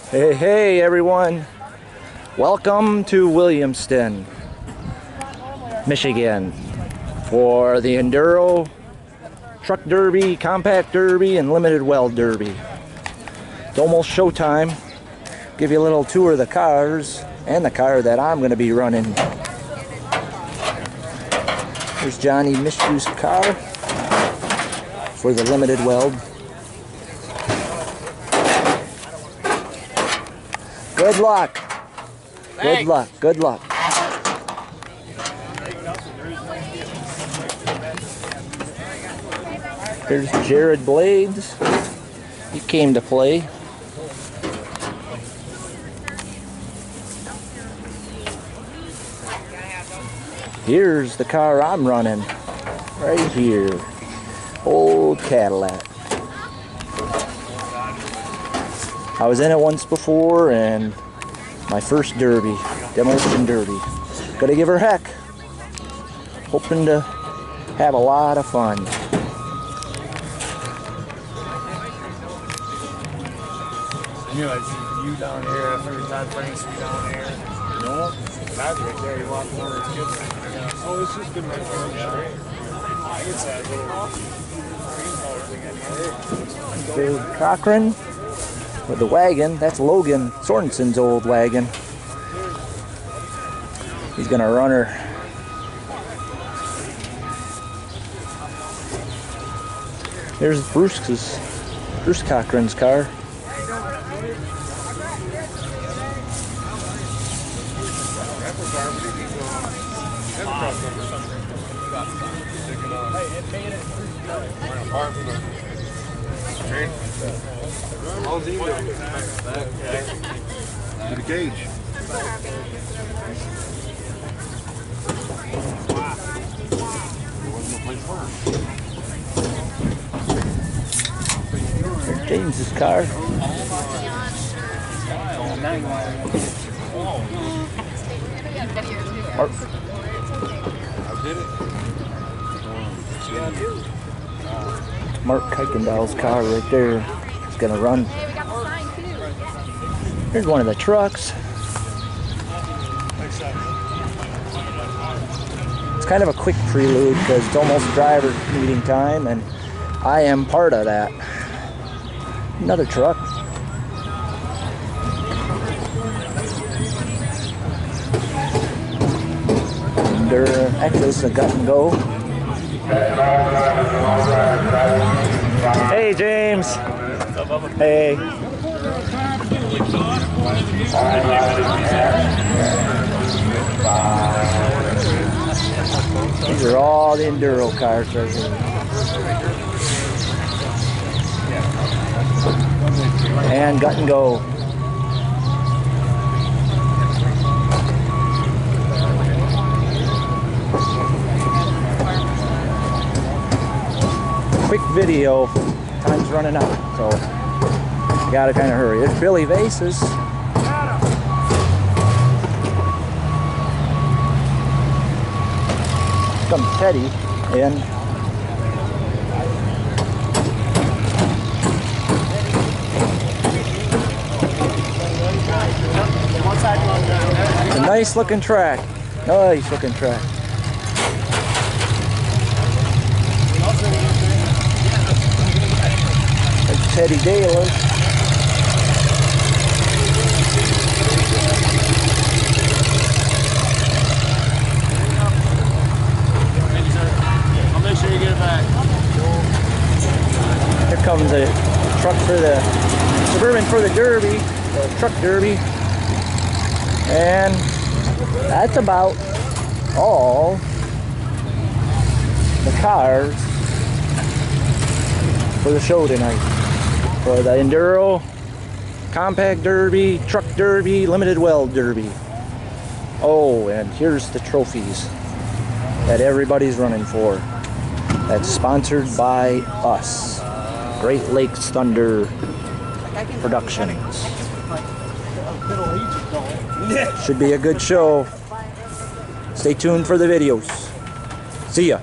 Hey everyone, welcome to Williamston, Michigan for the Enduro Truck Derby, Compact Derby, and Limited Well Derby. It's almost showtime. Give you a little tour of the cars and the car that I'm going to be running. Here's Johnny Mishew's car for the Limited Weld. Good luck. Good luck. Good luck. Here's Jared Blades. He came to play. Here's the car I'm running. Right here. Old Cadillac. I was in it once before, and my first derby, Demolition Derby. Gotta give her heck. Hoping to have a lot of fun. I knew I'd see you down here. I figured Todd Franks would be down there. No, Todd's right there. He walked over. It's good. Oh, it's just good right there. Yeah. I guess that little green color thing. Cochran. With the wagon, that's Logan Sorensen's old wagon. He's gonna run her. There's Bruce Cochran's car. To the cage. There's James's car. Mark Kuykendall's car right there. He's gonna run. Here's one of the trucks. It's kind of a quick prelude because it's almost driver meeting time, and I am part of that. Another truck. Actually, this is a gut and go. Hey, James. Hey. These are all the Enduro cars right here. And gut and go. Quick video, time's running out, so you gotta kind of hurry. There's Billy Vases. Comes Teddy in. It's a nice looking track. Nice looking track. That's Teddy Daler. I'll make sure you get it back. Here comes a truck for the Suburban for the Derby, the Truck Derby. And that's about all the cars for the show tonight. For the Enduro, Compact Derby, Truck Derby, Limited Well Derby. Oh, and here's the trophies that everybody's running for. That's sponsored by us, Great Lakes Thunder Productions. Should be a good show. Stay tuned for the videos. See ya.